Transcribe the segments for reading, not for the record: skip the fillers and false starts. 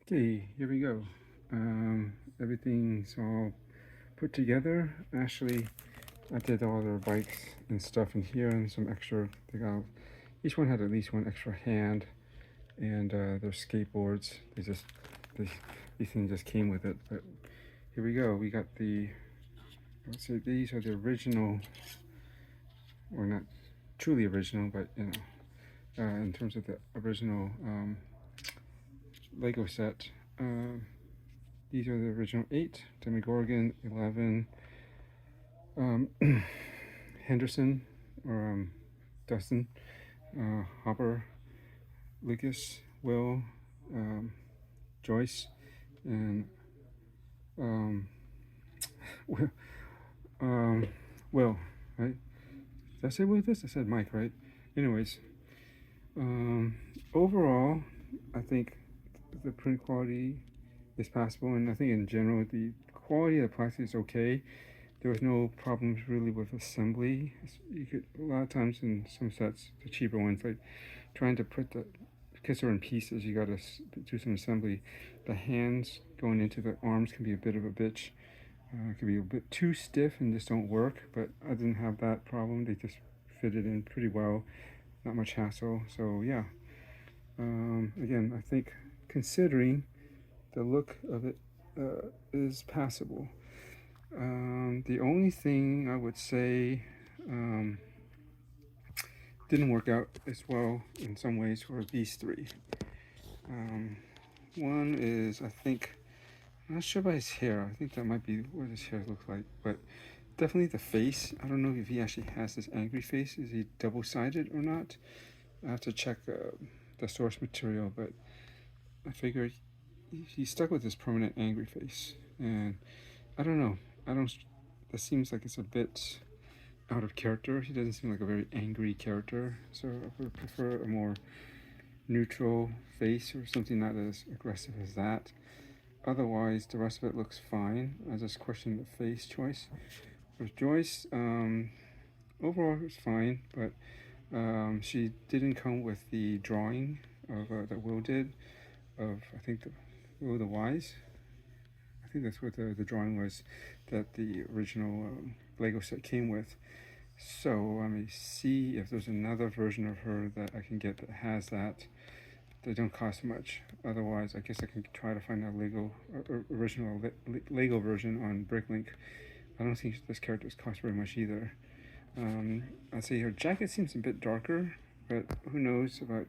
Okay, here we go. Everything's all put together. Actually, I did all their bikes and stuff in here and some extra. Each one had at least one extra hand, and their skateboards. They, these things just came with it. But here we go. We got let's say these are the original, or not truly original, but in terms of the original Lego set. These are the original 8, Demogorgon, 11, Henderson, or Dustin, Hopper, Lucas, Will, Joyce, and Will, Will, right? Did I say Will this? I said Mike, right? Anyways, overall, I think the print quality is passable, and I think in general the quality of the plastic is okay. There was no problems really with assembly. You could a lot of times in some sets, the cheaper ones, like trying to put because they're in pieces, you got to do some assembly. The hands going into the arms can be a bit of a bitch. It can be a bit too stiff and just don't work. But I didn't have that problem. They just fitted in pretty well. Not much hassle. So yeah. Again, I think considering the look of it is passable. The only thing I would say didn't work out as well in some ways were these three. One is, I think, I'm not sure about his hair. I think that might be what his hair looks like, but definitely the face. I don't know if he actually has this angry face. Is he double-sided or not? I have to check the source material, but I figured he stuck with his permanent angry face, and I don't know. That seems like it's a bit out of character. He doesn't seem like a very angry character, so I would prefer a more neutral face or something not as aggressive as that. Otherwise, the rest of it looks fine. I just question the face choice. With Joyce, overall it's fine, but she didn't come with the drawing of that Will did of, I think, the Will the Wise. I think that's what the drawing was that the original Lego set came with. So let me see if there's another version of her that I can get that has that. They don't cost much. Otherwise, I guess I can try to find a original Lego version on Bricklink. I don't think this character's cost very much either. I'd say her jacket seems a bit darker, but who knows about,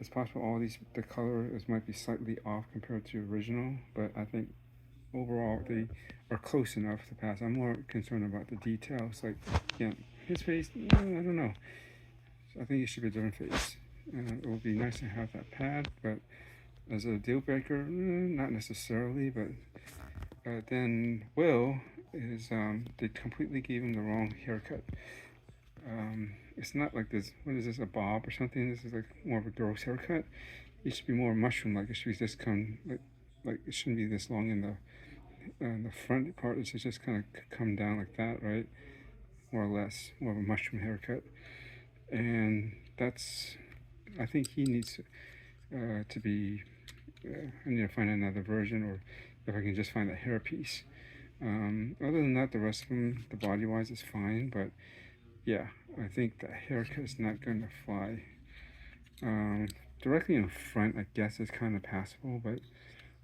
it's possible the color might be slightly off compared to original, but I think overall they are close enough to pass. I'm more concerned about the details, like, yeah, his face, I don't know. So I think it should be a different face. It would be nice to have that pad, but as a deal breaker, not necessarily. But then Will is, they completely gave him the wrong haircut. It's not like this, what is this, a bob or something? This is like more of a girl's haircut. It should be more mushroom-like. It should be just like it shouldn't be this long in the front part. It should just kind of come down like that, right? More or less, more of a mushroom haircut. And I think he needs to be, I need to find another version, or if I can just find a hairpiece. Other than that, the rest of them, the body-wise, is fine, but yeah, I think the haircut is not going to fly. Directly in front, I guess, is kind of passable, but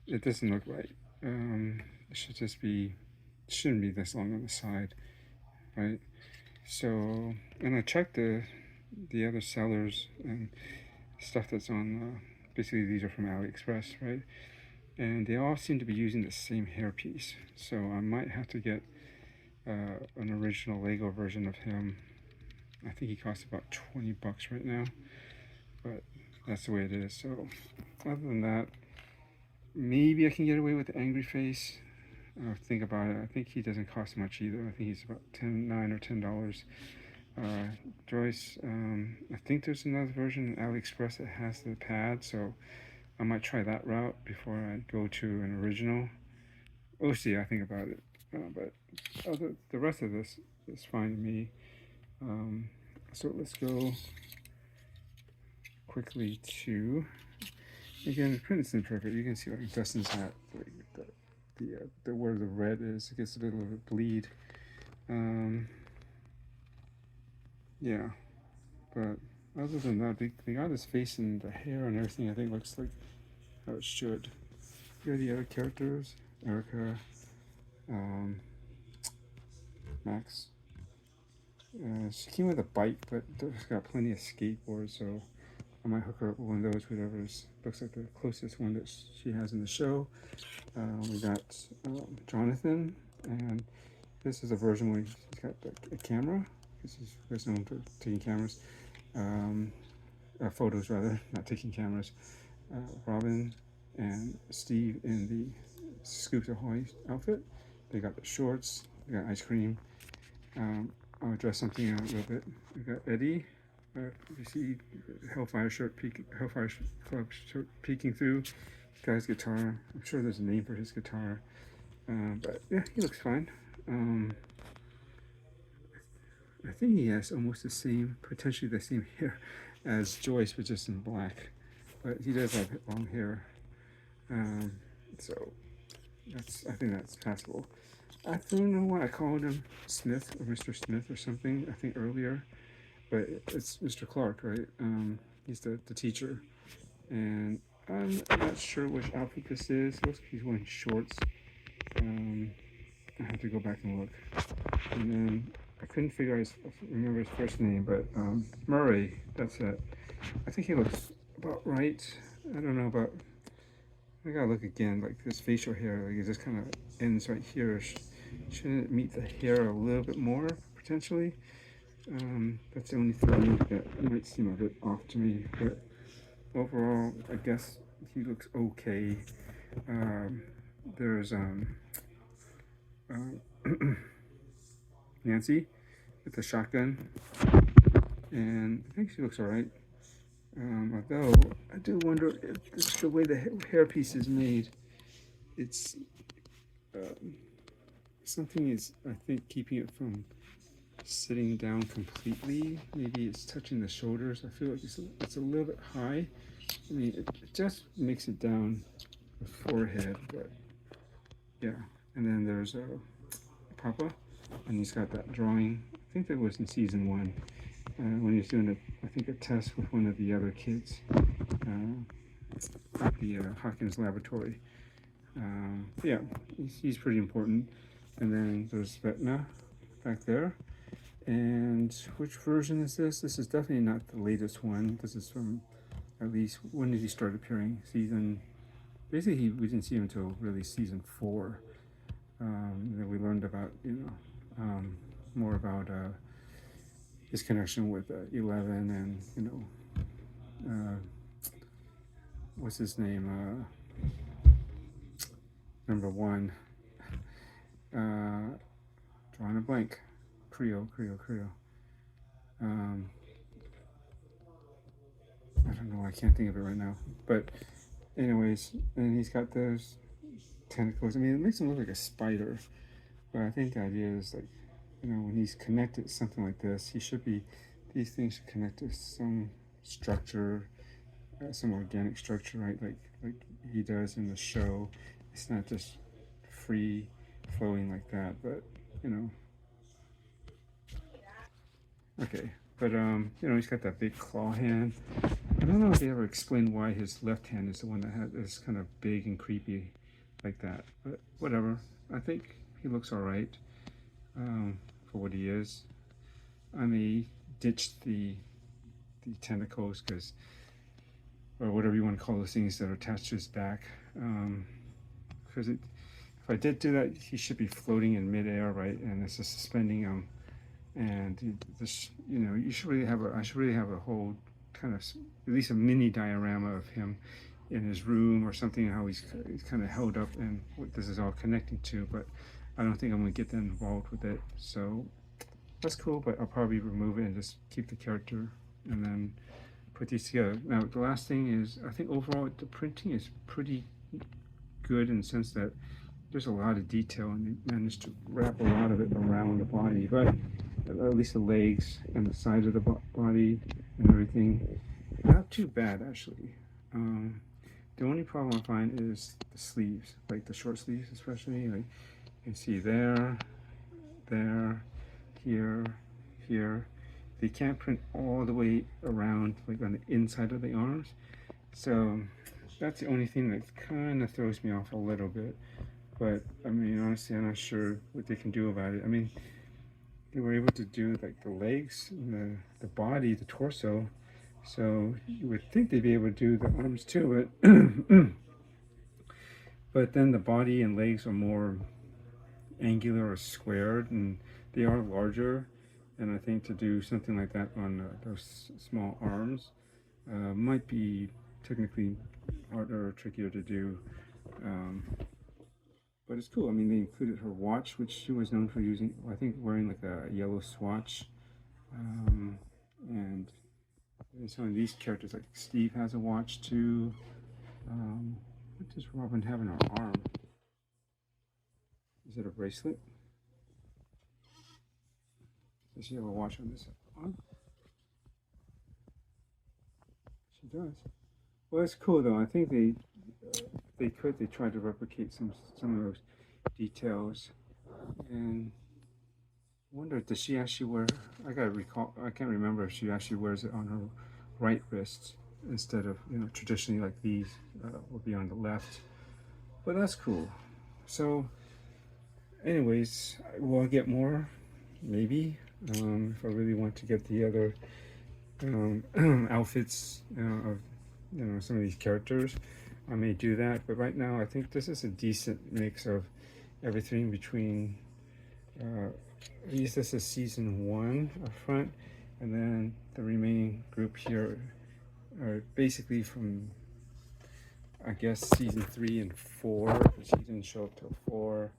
it doesn't look right. It should just be, shouldn't be this long on the side, right? So, and I checked the other sellers and stuff that's on, basically these are from AliExpress, right? And they all seem to be using the same hairpiece. So I might have to get an original Lego version of him. I think he costs about 20 bucks right now, but that's the way it is. So other than that, maybe I can get away with the angry face. Think about it. I think he doesn't cost much either. I think he's about $9 or $10. Joyce, I think there's another version in AliExpress that has the pad, so I might try that route before I go to an original. We'll see. I think about it, but the rest of this is fine to me. So let's go quickly to Again, the print isn't perfect. You can see like Dustin's hat, like the where the red is, it gets a little of a bleed. Yeah, but other than that, they got his face and the hair and everything. I think looks like how it should. Here are the other characters: Erica, um, Max. She came with a bike, but she's got plenty of skateboards, so I might hook her up with one of those. Whatever looks like the closest one that she has in the show. We got Jonathan, and this is a version where he's got a camera. This is best known for taking cameras, photos rather, not taking cameras. Robin and Steve in the Scoops Ahoy outfit. They got the shorts. They got ice cream. I'll address something out a little bit. We got Eddie. You see Hellfire Club shirt peeking through. This guy's guitar. I'm sure there's a name for his guitar. But yeah, he looks fine. I think he has almost the same, potentially the same hair as Joyce, but just in black. But he does have long hair. So I think that's passable. I don't know why I called him Smith or Mr. Smith or something, I think earlier, but it's Mr. Clark, right? He's the teacher, and I'm not sure which outfit this is. It looks like he's wearing shorts. I have to go back and look. And then I couldn't remember his first name, but Murray, that's it. I think he looks about right. I don't know about, I gotta look again, like this facial hair, like it just kind of ends right here. Shouldn't it meet the hair a little bit more, potentially? That's the only thing that might seem a bit off to me, but overall, I guess he looks okay. There's Nancy with the shotgun, and I think she looks alright. Although I do wonder if the way the hairpiece is made, it's something is, I think, keeping it from sitting down completely. Maybe it's touching the shoulders. I feel like it's a little bit high. I mean, it just makes it down the forehead, but yeah. And then there's Papa, and he's got that drawing. I think that was in season 1 when he was doing a test with one of the other kids at the Hawkins laboratory. Yeah, he's pretty important. And then there's Vetna back there. And which version is this? This is definitely not the latest one. This is from, at least, when did he start appearing? Basically we didn't see him until really season 4. Then we learned about, more about his connection with 11 and, what's his name? Number 1. Drawing a blank. Creo. I don't know, I can't think of it right now. But anyways, and he's got those tentacles. I mean, it makes him look like a spider. But I think the idea is like, when he's connected to something like this, these things should connect to some structure, some organic structure, right? Like he does in the show. It's not just free flowing like that, but okay. But he's got that big claw hand. I don't know if they ever explained why his left hand is the one that is kind of big and creepy like that, but whatever. I think he looks all right for what he is. I may ditch the tentacles, or whatever you want to call those things that are attached to his back, because if I did do that, he should be floating in midair, right? And it's just suspending him. And this, I should really have a whole kind of, at least a mini diorama of him in his room or something, how he's kind of held up and what this is all connecting to. But I don't think I'm going to get that involved with it. So that's cool, but I'll probably remove it and just keep the character and then put these together. Now, the last thing is, I think overall the printing is pretty good in the sense that there's a lot of detail and they managed to wrap a lot of it around the body, but at least the legs and the sides of the body and everything, not too bad actually. The only problem I find is the sleeves, like the short sleeves especially. Like you can see there, there, here, here. They can't print all the way around, like on the inside of the arms. So that's the only thing that kind of throws me off a little bit. But I mean, honestly, I'm not sure what they can do about it. I mean, they were able to do like the legs, and the body, the torso. So you would think they'd be able to do the arms too, but but then the body and legs are more angular or squared, and they are larger. And I think to do something like that on those small arms might be technically harder or trickier to do. Um, but it's cool. I mean, they included her watch, which she was known for using, I think, wearing like a yellow swatch. And some of these characters, like Steve has a watch too. What does Robin have in her arm? Is it a bracelet? Does she have a watch on this arm? She does. Well, it's cool though. I think they tried to replicate some of those details, and I wonder, does she actually wear? I gotta recall. I can't remember if she actually wears it on her right wrist instead of, you know, traditionally like these would be on the left. But that's cool. So, anyways, will I get more? Maybe. If I really want to get the other outfits of, you know, some of these characters, I may do that. But right now, I think this is a decent mix of everything between. At least this is season 1 up front, and then the remaining group here are basically from, I guess, season 3 and 4. But she didn't show up till 4.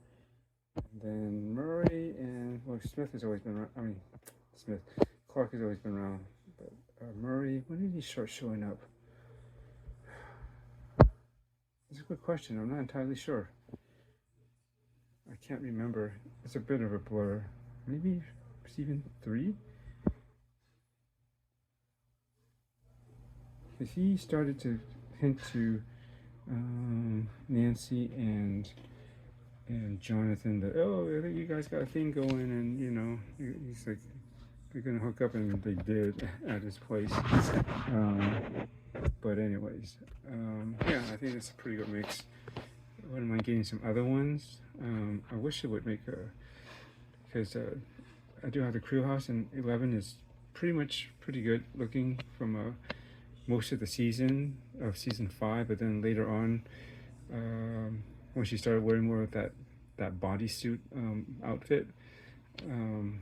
And then Murray and, well, Smith has always been around. I mean, Clark has always been around. But Murray, when did he start showing up? That's a good question. I'm not entirely sure. I can't remember. It's a bit of a blur. Maybe season 3? Because he started to hint to Nancy and Jonathan that, oh, I think you guys got a thing going, and you know, he's like, they're gonna hook up, and they did at his place. But anyways, yeah, I think it's a pretty good mix. I wouldn't mind getting some other ones. I wish it would make a, because I do have the Crew House, and 11 is pretty good looking from most of the season of season 5, but then later on, when she started wearing more of that bodysuit outfit, and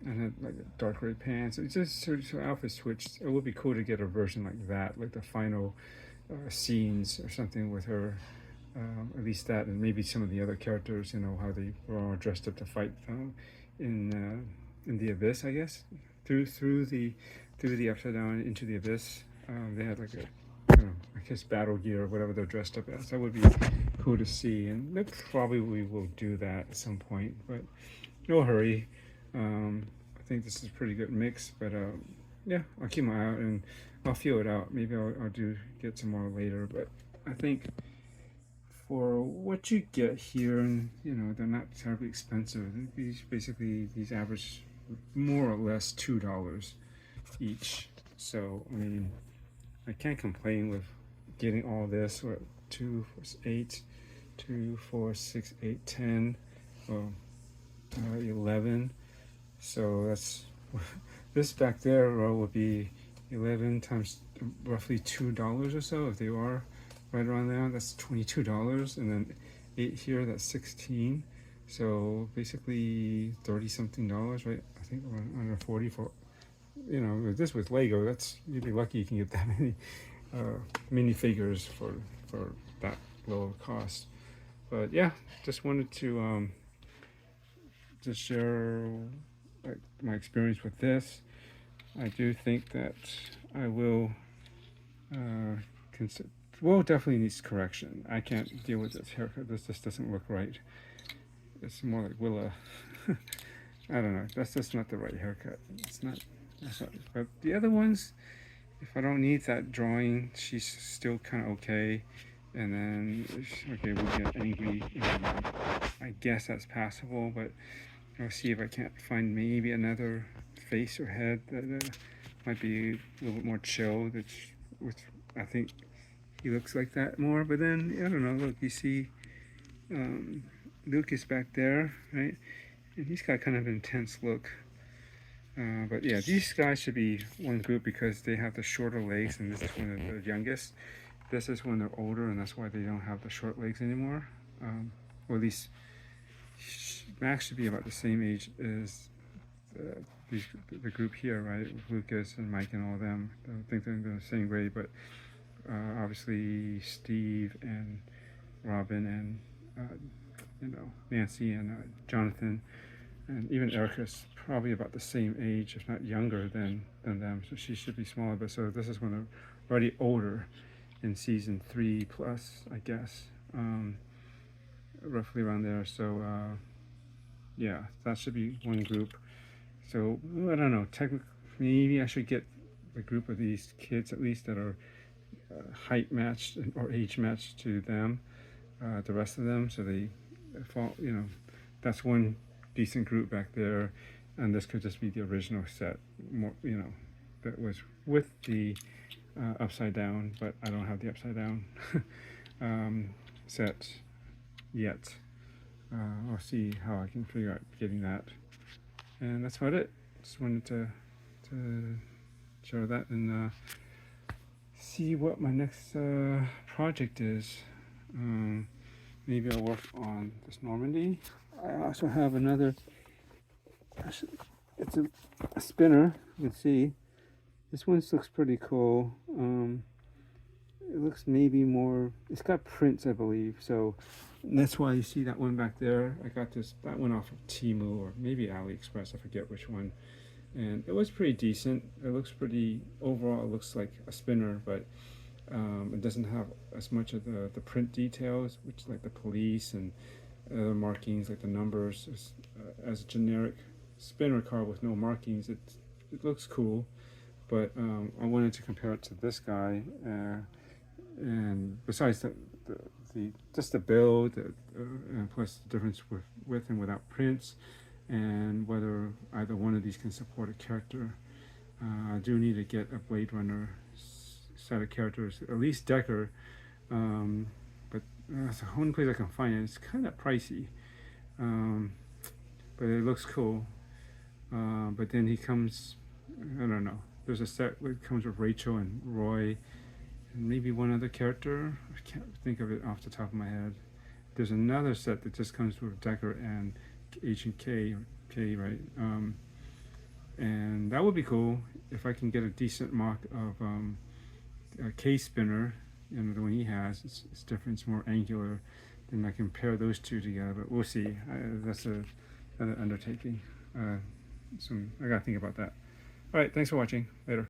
had like dark red pants, it just sort of outfit switched. It would be cool to get a version like that, like the final scenes or something with her. At least that, and maybe some of the other characters, you know, how they were all dressed up to fight in the abyss, I guess, through the upside down into the abyss. They had like a, I guess, battle gear or whatever they're dressed up as. That would be cool to see, and they probably will do that at some point, but no hurry. I think this is a pretty good mix, but yeah, I'll keep my eye out and I'll feel it out. Maybe I'll get some more later, but I think for what you get here, and you know, they're not terribly expensive. These average more or less $2 each. So I mean, I can't complain with getting all this. What, 2, 4, 8, 2, 4, 6, 8, 10, well, 11. So that's this back there row would be 11 times roughly $2 or so. If they are right around there, that's $22, and then 8 here, that's 16. So basically 30 something dollars, right? I think under 40 for, you know, this with Lego, that's, you'd be lucky you can get that many minifigures for that low of cost. But yeah, just wanted to share like my experience with this. I do think that I will consider. Well, definitely needs correction. I can't deal with this haircut. This just doesn't look right. It's more like Willa. I don't know. That's just not the right haircut. It's not. That's not. But the other ones, if I don't need that drawing, she's still kind of okay. And then, okay, we'll get angry. I guess that's passable, but I'll see if I can't find maybe another face or head that might be a little bit more chill. That's with, I think he looks like that more. But then I don't know. Look, you see, Lucas back there, right? And he's got kind of an intense look. But yeah, these guys should be one group because they have the shorter legs, and this is one of the youngest. This is when they're older, and that's why they don't have the short legs anymore. Or at least Max should be about the same age as the group here, right? Lucas and Mike and all of them. I don't think they're in the same grade, but obviously Steve and Robin and Nancy and Jonathan and even Erica's probably about the same age, if not younger than them. So she should be smaller. But so this is when they're already older in season 3 plus, I guess, roughly around there. So yeah, that should be one group. So I don't know. Technically, maybe I should get a group of these kids at least that are height matched or age matched to them, the rest of them, so they fall. That's one decent group back there, and this could just be the original set, more that was with the upside down, but I don't have the upside down set yet. I'll see how I can figure out getting that, and that's about it. Just wanted to share that and see what my next project is. Maybe I'll work on this Normandy. I also have another, it's a spinner, you can see. This one looks pretty cool. It looks maybe more, it's got prints, I believe, so that's why you see that one back there. I got that one off of Temu or maybe AliExpress, I forget which one. And it was pretty decent. It looks pretty, overall it looks like a spinner, but it doesn't have as much of the print details, which like the police and other markings like the numbers. As a generic spinner car with no markings, it looks cool, but I wanted to compare it to this guy, and besides the just the build, and plus the difference with and without prints, and whether either one of these can support a character. I do need to get a Blade Runner set of characters, at least Decker, but it's the only place I can find it. It's kind of pricey, but it looks cool. But then he comes, I don't know, there's a set that comes with Rachel and Roy and maybe one other character. I can't think of it off the top of my head. There's another set that just comes with Decker and Agent K, right? And that would be cool if I can get a decent mock of a K spinner, the one he has. It's different, it's more angular. Then I can pair those two together, but we'll see. That's another undertaking. So I gotta think about that. All right, thanks for watching. Later.